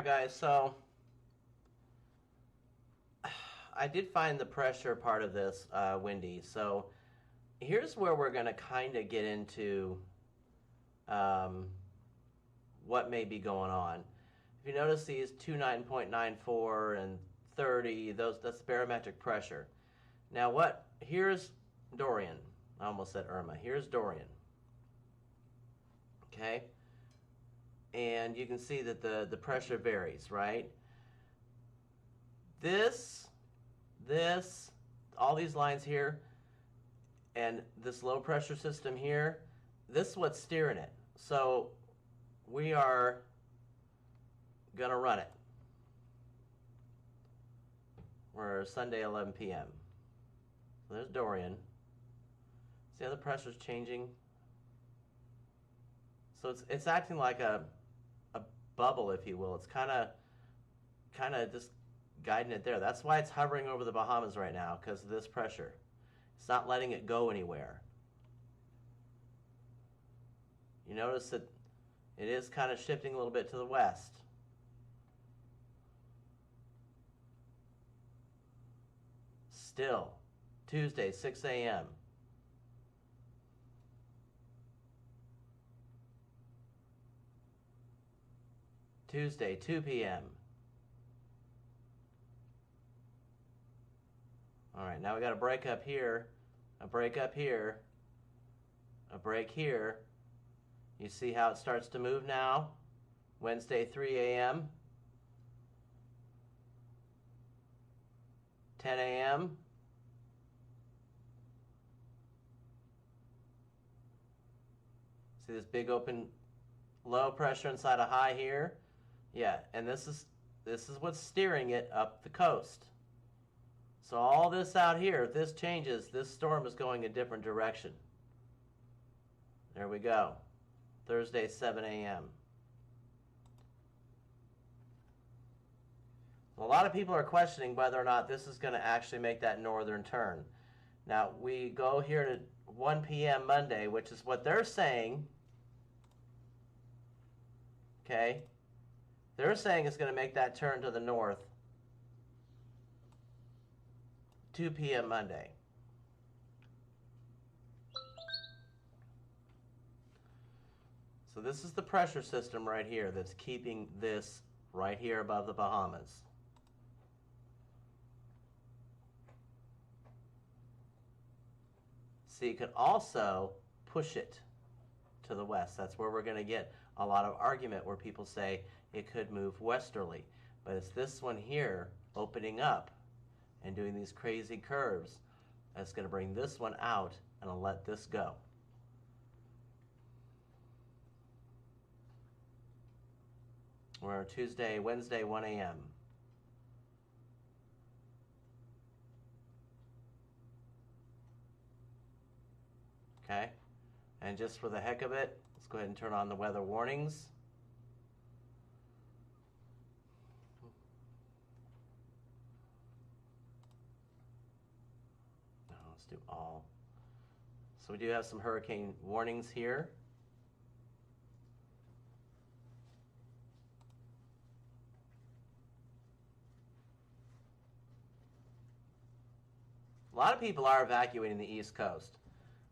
Guys, so I did find the pressure part of this windy. So here's where we're going to kind of get into what may be going on. If you notice these 29.94 and 30, that's barometric pressure. Now here's Dorian. I almost said Irma. Here's Dorian. Okay? And you can see that the pressure varies, right? This, all these lines here, and this low pressure system here, this is what's steering it. So we are going to run it. We're Sunday, 11 p.m. So there's Dorian. See how the pressure's changing? So it's acting like a bubble, if you will. It's kind of just guiding it there. That's why it's hovering over the Bahamas right now, because of this pressure. It's not letting it go anywhere. You notice that it is kind of shifting a little bit to the west. Still, Tuesday, 6 a.m. Tuesday, 2 p.m. All right, now we got a break up here, a break up here, a break here. You see how it starts to move now? Wednesday, 3 a.m. 10 a.m. See this big open low pressure inside a high here? Yeah, and this is what's steering it up the coast. So all this out here, if this changes, this storm is going a different direction. There we go. Thursday, 7 a.m. A lot of people are questioning whether or not this is going to actually make that northern turn. Now, we go here to 1 p.m. Monday, which is what they're saying. Okay? They're saying it's going to make that turn to the north 2 p.m. Monday. So this is the pressure system right here that's keeping this right here above the Bahamas. So you could also push it to the west. That's where we're going to get a lot of argument where people say it could move westerly. But it's this one here opening up and doing these crazy curves that's going to bring this one out and I'll let this go. We're Tuesday, Wednesday, 1 a.m. Okay? And just for the heck of it, let's go ahead and turn on the weather warnings. No, let's do all. So we do have some hurricane warnings here. A lot of people are evacuating the East Coast,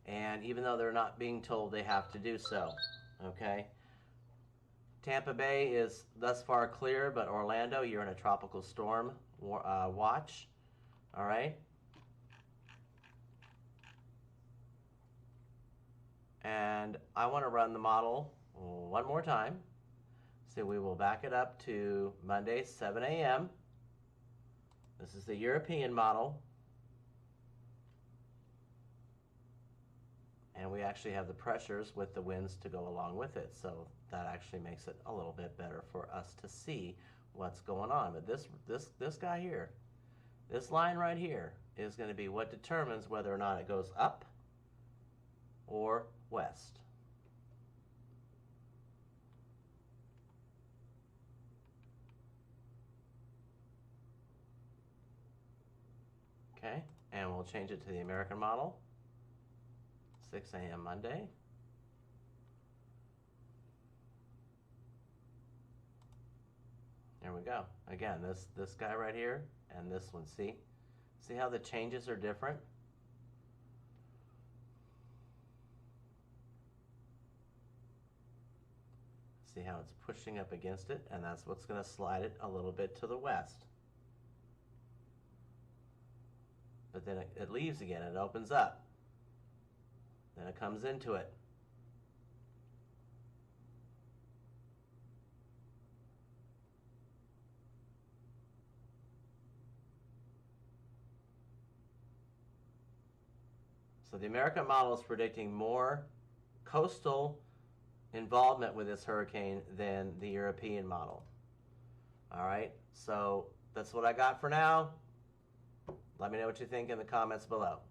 and even though they're not being told they have to do so, okay? Tampa Bay is thus far clear, but Orlando, you're in a tropical storm watch, all right? And I want to run the model one more time. So we will back it up to Monday, 7 a.m. This is the European model. And we actually have the pressures with the winds to go along with it. So that actually makes it a little bit better for us to see what's going on. But this guy here, this line right here, is going to be what determines whether or not it goes up or west. Okay, and we'll change it to the American model. 6 a.m. Monday. Here we go. Again, this guy right here and this one. See how the changes are different? See how it's pushing up against it, and that's what's going to slide it a little bit to the west. But then it leaves again. It opens up. Then it comes into it. So the American model is predicting more coastal involvement with this hurricane than the European model. All right, so that's what I got for now. Let me know what you think in the comments below.